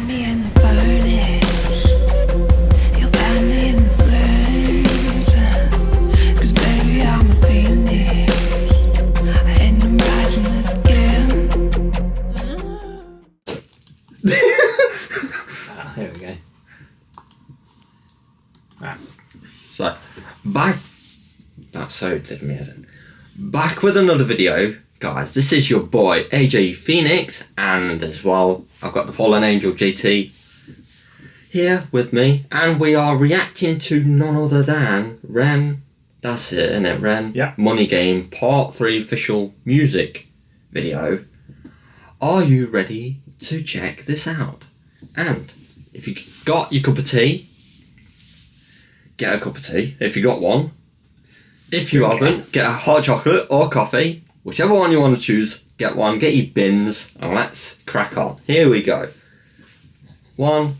find me in the furnace. You'll find me in the flames. 'Cause baby, I'm a phoenix, and I'm rising again. Here we go. Right. So, back with another video, guys. This is your boy AJ Phoenix, and as well, I've got the Fallen Angel GT here with me, and we are reacting to none other than Ren. That's it, isn't it? Ren Yeah. Money Game Part 3 official music video. Are you ready to check this out? And if you got your cup of tea, get a cup of tea if you got one. If you haven't, get a hot chocolate or coffee, whichever one you want to choose. Get one, get your bins, and let's crack on. Here we go. 1,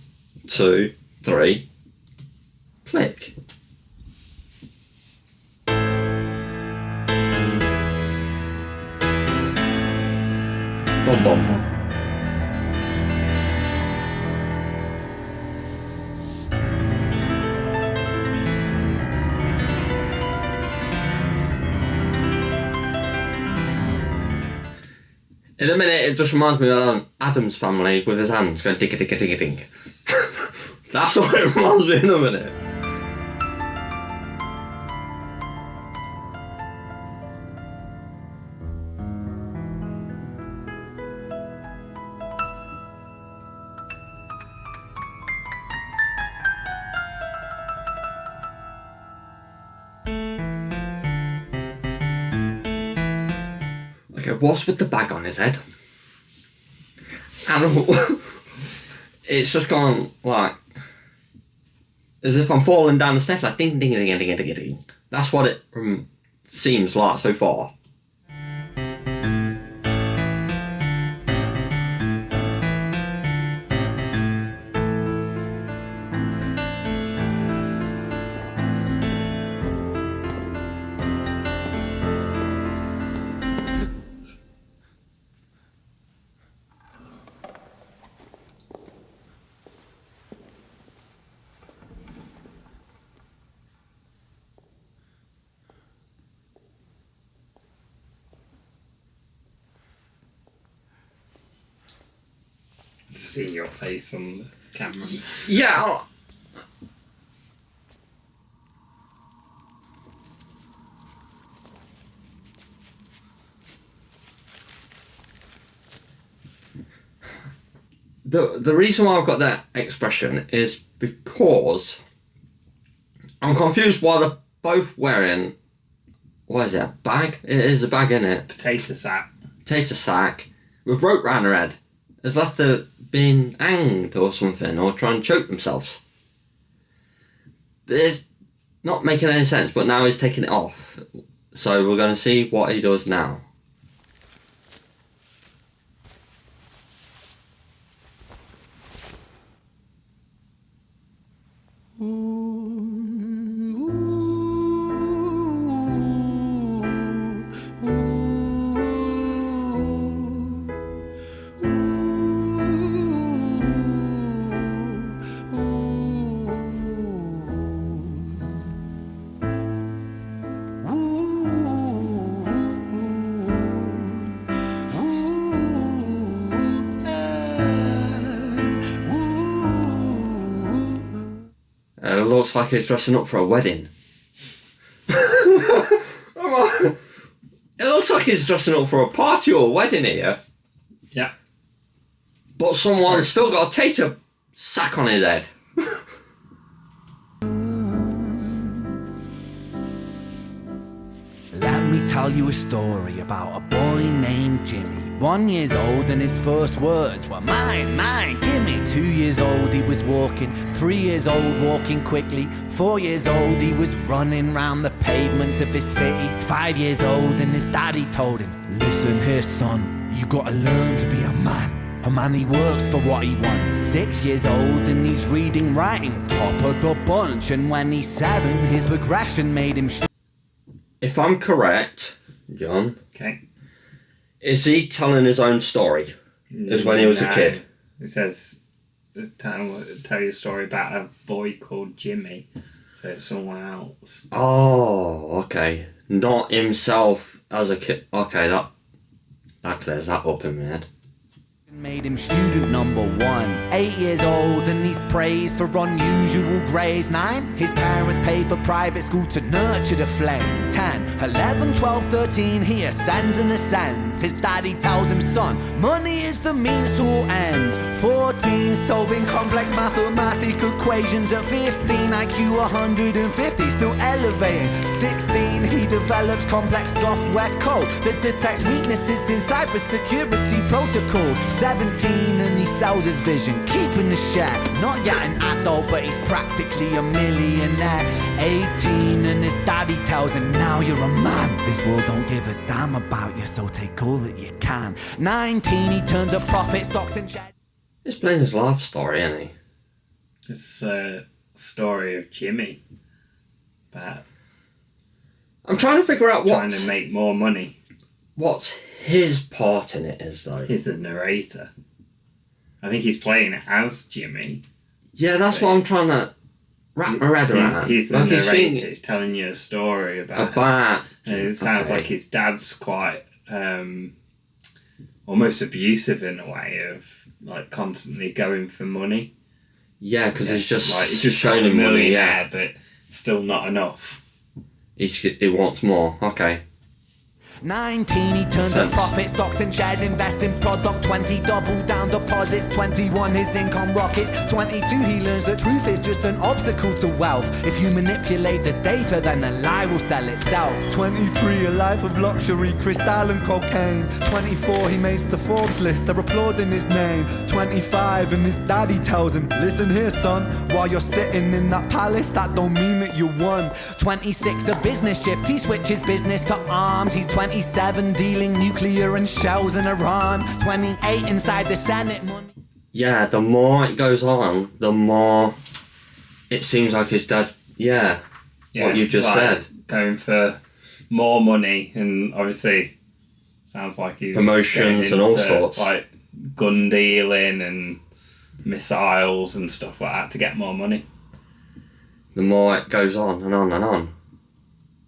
2, 3, click. Bum bum bum. In a minute, it just reminds me of Adam's Family with his hands going digga digga digga ding. That's what it reminds me in a minute. Okay, what's with the bag on his head? And it's just gone like as if I'm falling down the steps, like ding ding ding ding ding ding. That's what it seems like so far. See your face on the camera. Yeah. The reason why I've got that expression is because I'm confused why they're both wearing, what is it, a bag? It is a bag, isn't it? Potato sack. Potato sack with rope round her head. As if they're being hanged or something, or trying to choke themselves. It's not making any sense, but now he's taking it off. So we're going to see what he does now. It looks like he's dressing up for a wedding. It looks like he's dressing up for a party or a wedding here. Yeah. But someone's still got a tater sack on his head. Let me tell you a story about a boy named Jimmy. 1 year old and his first words were mine, mine, gimme. 2 years old he was walking, 3 years old walking quickly. 4 years old he was running round the pavements of his city. 5 years old and his daddy told him, listen here son, you gotta learn to be a man. A man, he works for what he wants. 6 years old and he's reading, writing, top of the bunch. And when he's 7, his progression made him If I'm correct, John, Okay. is he telling his own story? Is when he was a kid? It says tell you a story about a boy called Jimmy. So it's someone else. Oh, okay. Not himself as a kid. Okay, that clears that up in my head. Made him student number 1. 8 years old and he's praised for unusual grades. 9, his parents paid for private school to nurture the flame. 10, 11, 12, 13, he ascends and ascends. His daddy tells him, son, money is the means to all ends. 14, solving complex mathematical equations. At 15, IQ 150, still elevating. 16, he develops complex software code that detects weaknesses in cybersecurity protocols. 17 and he sells his vision, keeping the share. Not yet an adult, but he's practically a millionaire. 18 and his daddy tells him, now you're a man. This world don't give a damn about you, so take all that you can. 19, he turns a profit, stocks and shares. He's playing his life story, isn't he? It's a story of Jimmy. But I'm trying to figure out trying to make more money. What's his part in it is, though. He's the narrator. I think he's playing as Jimmy. Yeah, that's what I'm trying to wrap my head around. He's the narrator. He's telling you a story about and it sounds like his dad's quite almost abusive in a way of like constantly going for money. Yeah, because he's just like he's just showing him money, yeah, but still not enough. He wants more. Okay. 19, he turns a profit, stocks and shares, invest in product. 20, double down deposits. 21, his income rockets. 22, he learns the truth is just an obstacle to wealth. If you manipulate the data, then the lie will sell itself. 23, a life of luxury, crystal and cocaine. 24, he makes the Forbes list, they're applauding his name. 25, and his daddy tells him, listen here, son, while you're sitting in that palace, that don't mean that you won. 26, a business shift, he switches business to arms. He's 27, dealing nuclear and shells in Iran. 28, inside the Senate. Yeah, the more it goes on, the more it seems like his dad. Yeah, what you just said. Going for more money, and obviously sounds like he's promotions and all sorts, like gun dealing and missiles and stuff like that to get more money. The more it goes on and on and on.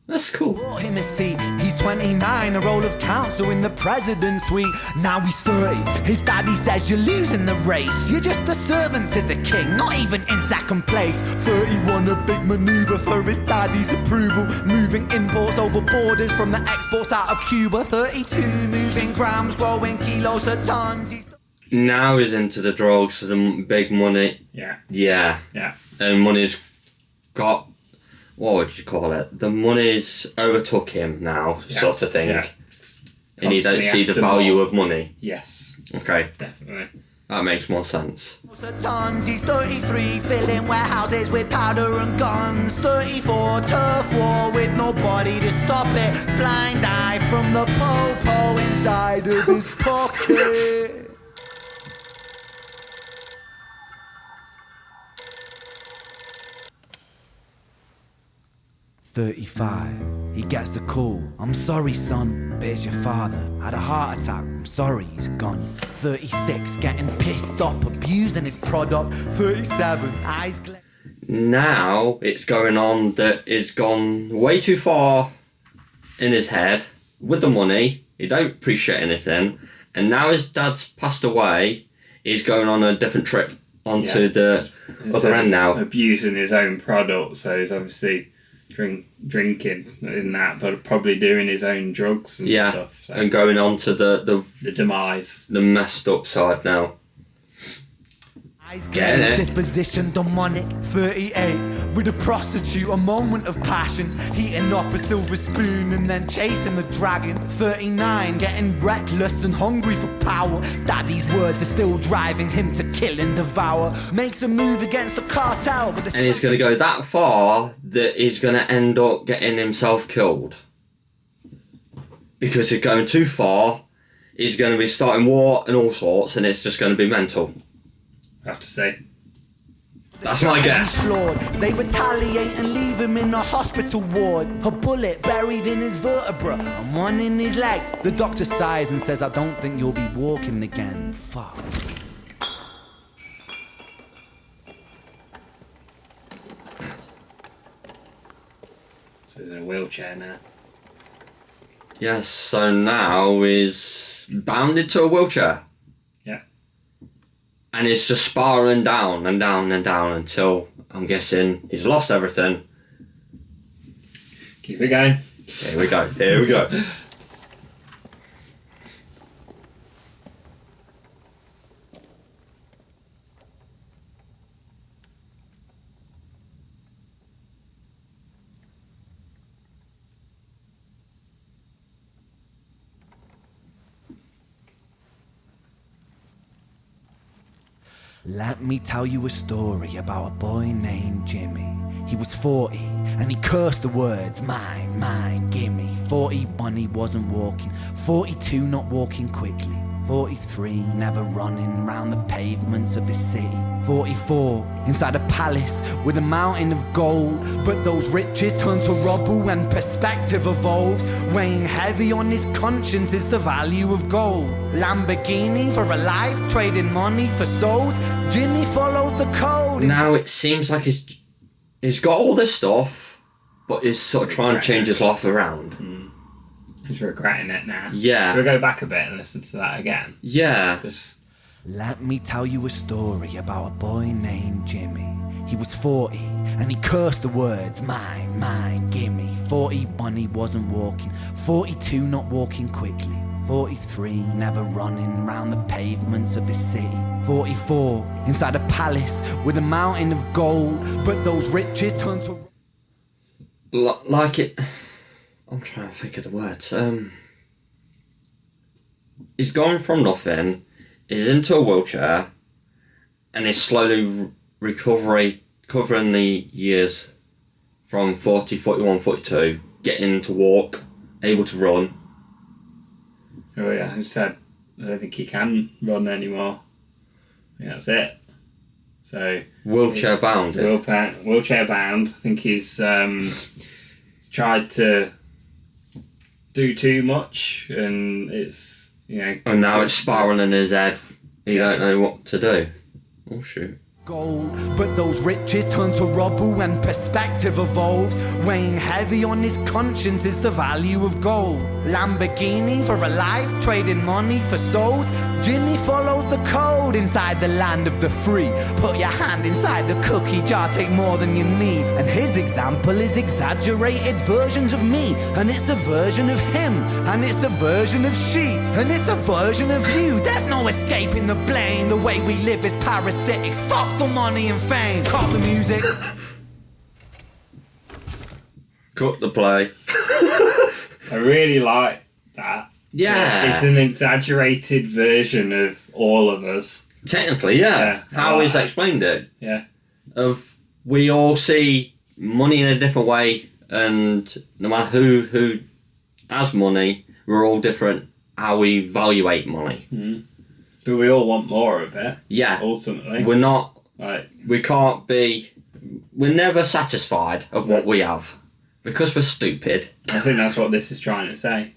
That's cool. Brought him a seat. He's 29, a role of counsel in the president's suite. Now he's 30. His daddy says you're losing the race. You're just a servant to the king, not even in second place. 31, a big maneuver for his daddy's approval. Moving imports over borders from the exports out of Cuba. 32, moving grams, growing kilos to tons. Now he's into the drugs, the big money. Yeah. Yeah. Yeah. And money's got... What would you call it? The money's overtook him now, sort of thing. Yeah. And you don't see the value of money. Yes. Okay. Definitely. That makes more sense. Tons, he's 33, filling warehouses with powder and guns. 34, turf war with nobody to stop it. Blind eye from the po-po inside of his pocket. 35, he gets the call. I'm sorry, son, but it's your father. Had a heart attack, I'm sorry, he's gone. 36, getting pissed off, abusing his product. 37, eyes glazed. Now it's going on that it's gone way too far in his head with the money. He don't appreciate anything. And now his dad's passed away, he's going on a different trip onto the other end now. Abusing his own product, so he's obviously drinking in that, but probably doing his own drugs and stuff. So. And going on to the demise, the messed up side now. Eyes glazed, disposition demonic. 38, with a prostitute, a moment of passion, heating up a silver spoon and then chasing the dragon. 39, getting reckless and hungry for power. Daddy's words are still driving him to kill and devour. Makes a move against the cartel, but and he's going to go that far that he's going to end up getting himself killed. Because he's going too far, he's going to be starting war and all sorts, and it's just going to be mental. I have to say. That's my guess. They retaliate and leave him in a hospital ward. A bullet buried in his vertebra and one in his leg. The doctor sighs and says, I don't think you'll be walking again. Fuck. So he's in a wheelchair now. Yes, so now he's bounded to a wheelchair. Yeah. And it's just spiralling down and down and down until, I'm guessing, he's lost everything. Keep it going. Here we go, here we go. Let me tell you a story about a boy named Jimmy. He was 40 and he cursed the words mine, mine, gimme. 41 he wasn't walking, 42 not walking quickly, 43 never running round the pavements of his city, 44 inside a palace with a mountain of gold. But those riches turn to rubble when perspective evolves. Weighing heavy on his conscience is the value of gold. Lamborghini for a life, trading money for souls. Jimmy followed the code. Now it seems like he's got all this stuff, but he's sort of trying to change his life around. He's regretting it now. Yeah. We'll go back a bit and listen to that again. Yeah. Let me tell you a story about a boy named Jimmy. He was 40 and he cursed the words mine, mine, gimme. 41 he wasn't walking, 42 not walking quickly, 43 never running round the pavements of his city, 44 inside a palace with a mountain of gold. But those riches turn to... Like it... I'm trying to think of the words. He's going from nothing, he's into a wheelchair, and he's slowly covering the years from 40, 41, 42, getting to walk, able to run. Oh yeah, who said I don't think he can run anymore. Yeah, that's it. So Wheelchair bound. Wheelchair bound. I think he's tried to do too much, and it's And now it's spiraling in his head. He don't know what to do. Oh shoot. Gold, but those riches turn to rubble when perspective evolves. Weighing heavy on his conscience is the value of gold. Lamborghini for a life, trading money for souls. Jimmy followed the code inside the land of the free. Put your hand inside the cookie jar, take more than you need. And his example is exaggerated versions of me. And it's a version of him, and it's a version of she, and it's a version of you. There's no escaping the blame. The way we live is parasitic. Fuck the money and fame. Cut the music. Cut the play. I really like that. Yeah. It's an exaggerated version of all of us. Technically, yeah. How he's explained it. Yeah. Of we all see money in a different way, and no matter who has money, we're all different how we evaluate money. Mm-hmm. But we all want more of it. Yeah. Ultimately. We're not... Right. We're never satisfied of what we have. Because we're stupid. I think that's what this is trying to say.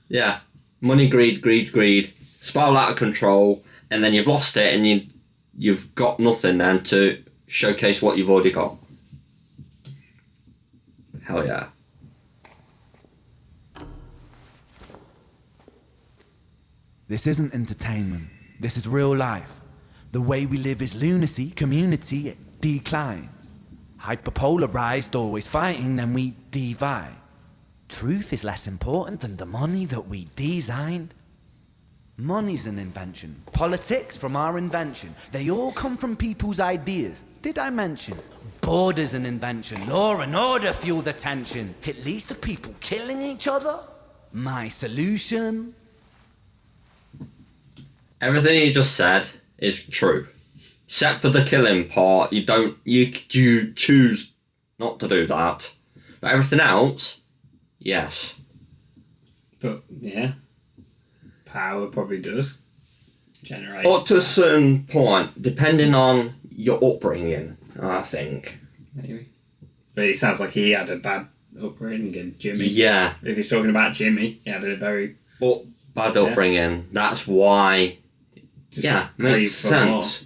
Yeah. Money, greed. Spiral out of control, and then you've lost it, and you've got nothing then to showcase what you've already got. Hell yeah. This isn't entertainment. This is real life. The way we live is lunacy, community, it declines. Hyperpolarized, always fighting, then we divide. Truth is less important than the money that we designed. Money's an invention. Politics from our invention. They all come from people's ideas. Did I mention? Border's an invention. Law and order fuel the tension. It leads to people killing each other. My solution? Everything you just said is true. Except for the killing part, you choose not to do that. But everything else, yes. But, yeah. Power probably does generate. Up to a certain point, depending on your upbringing, I think. Maybe. But it sounds like he had a bad upbringing, Jimmy. Yeah. If he's talking about Jimmy, he had a very... Bad upbringing. That's why... Just makes sense.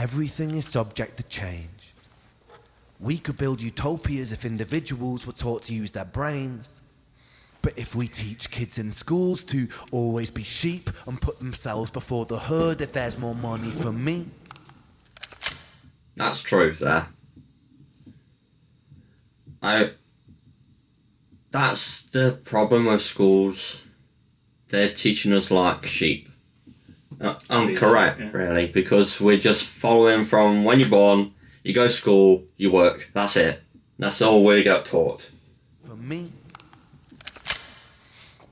everything is subject to change. We could build utopias if individuals were taught to use their brains. But if we teach kids in schools to always be sheep and put themselves before the herd if there's more money for me. That's true there. That's the problem with schools. They're teaching us like sheep. I'm correct, yeah. really, because we're just following from when you're born, you go to school, you work. That's it. That's all we get taught. For me.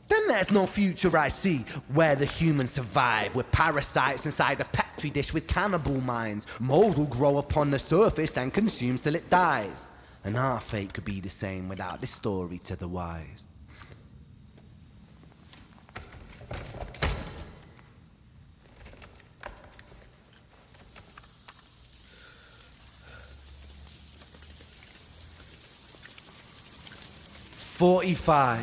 Then there's no future I see where the humans survive with parasites inside a petri dish with cannibal minds. Mold will grow upon the surface then consumes till it dies. And our fate could be the same without this story to the wise. "45.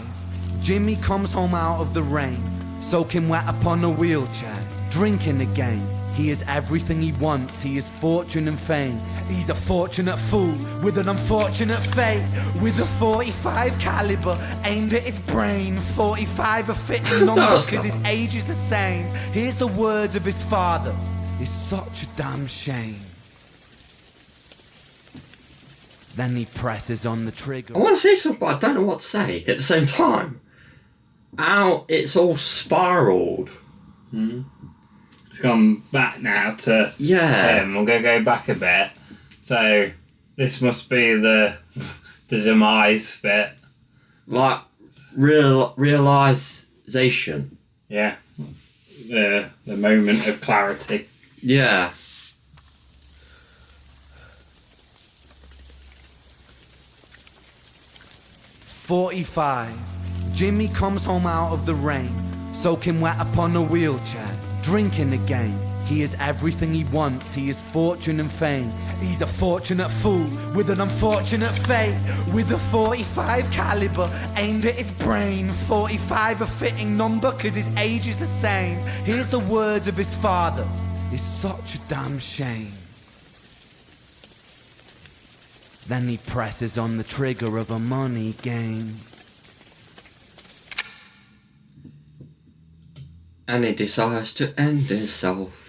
Jimmy comes home out of the rain, soaking wet upon a wheelchair, drinking again. He is everything he wants, he is fortune and fame. He's a fortunate fool with an unfortunate fate. With a 45 caliber aimed at his brain. 45 a fitting number cause his age is the same. Here's the words of his father, it's such a damn shame. Then he presses on the trigger. I want to say something, but I don't know what to say at the same time. How it's all spiraled. It's gone back now to him. We're going to go back a bit. So this must be the demise bit. Like realization. Yeah. The moment of clarity. Yeah. "45. Jimmy comes home out of the rain, soaking wet upon a wheelchair, drinking again. He is everything he wants, he is fortune and fame. He's a fortunate fool with an unfortunate fate. With a 45 caliber aimed at his brain. 45 a fitting number cause his age is the same. Here's the words of his father, it's such a damn shame. Then he presses on the trigger of a money game. And he decides to end himself.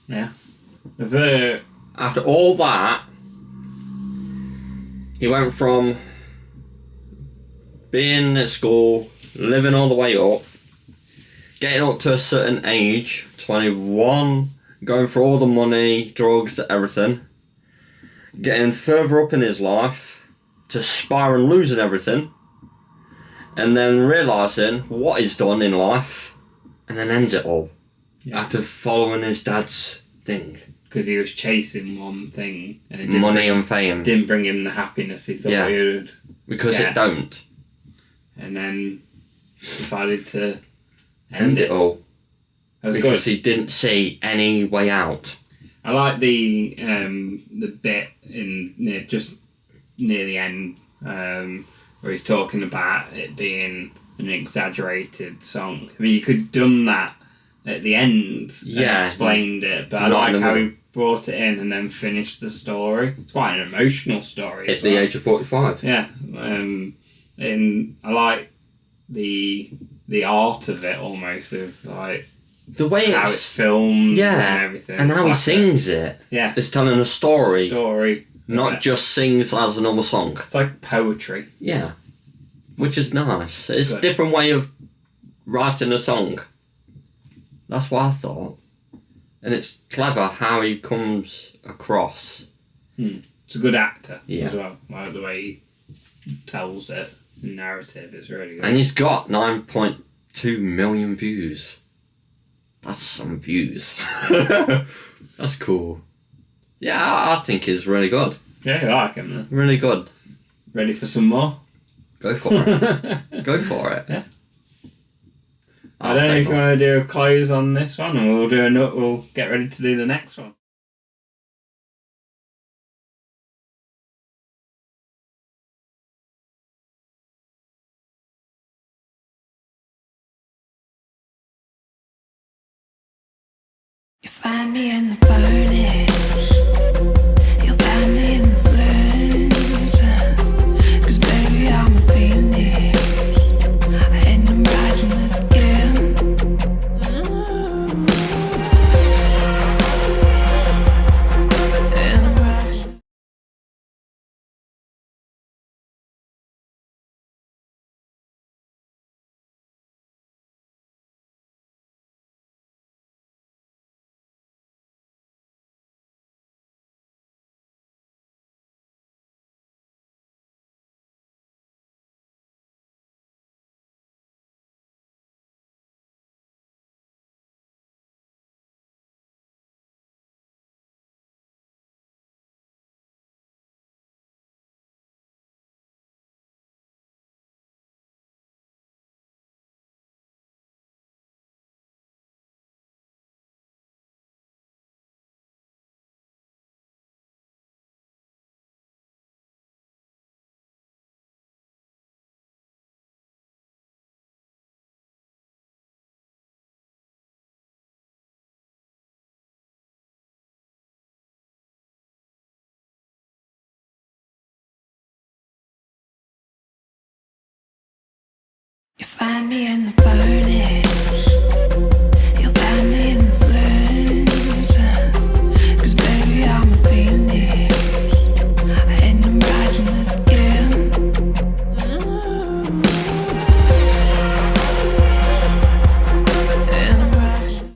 Yeah. So After all that, he went from being at school, living all the way up, getting up to a certain age, 21, going for all the money, drugs, everything, getting further up in his life, to spiral losing everything, and then realising what he's done in life, and then ends it all. Yeah. After following his dad's thing. Because he was chasing one thing and it Money and fame. didn't bring him the happiness he thought he would. Because it don't. And then decided to End it all. That was Because good. he didn't see any way out. I like the bit just near the end where he's talking about it being an exaggerated song. I mean, you could have done that at the end and explained it, but I like how he brought it in and then finished the story. It's quite an emotional story. At the age of 45. Yeah, and I like the art of it almost, of like The way how it's filmed and everything. And how It's he like sings it. Yeah. It's telling a story. Not Yeah. just sings as a normal song. It's like poetry. Yeah. Which is nice. It's Good. a different way of writing a song. That's what I thought. And it's clever how he comes across. It's a good actor Yeah. as well. Like the way he tells it, the narrative is really good. And he's got 9.2 million views. That's some views. That's cool. Yeah, I think he's really good. Yeah, I like him. Man. Really good. Ready for some more? Go for it. Go for it. Yeah. I don't know if you want to do a close on this one, and we'll get ready to do the next one. You find me in the furnace. find me in the furnace.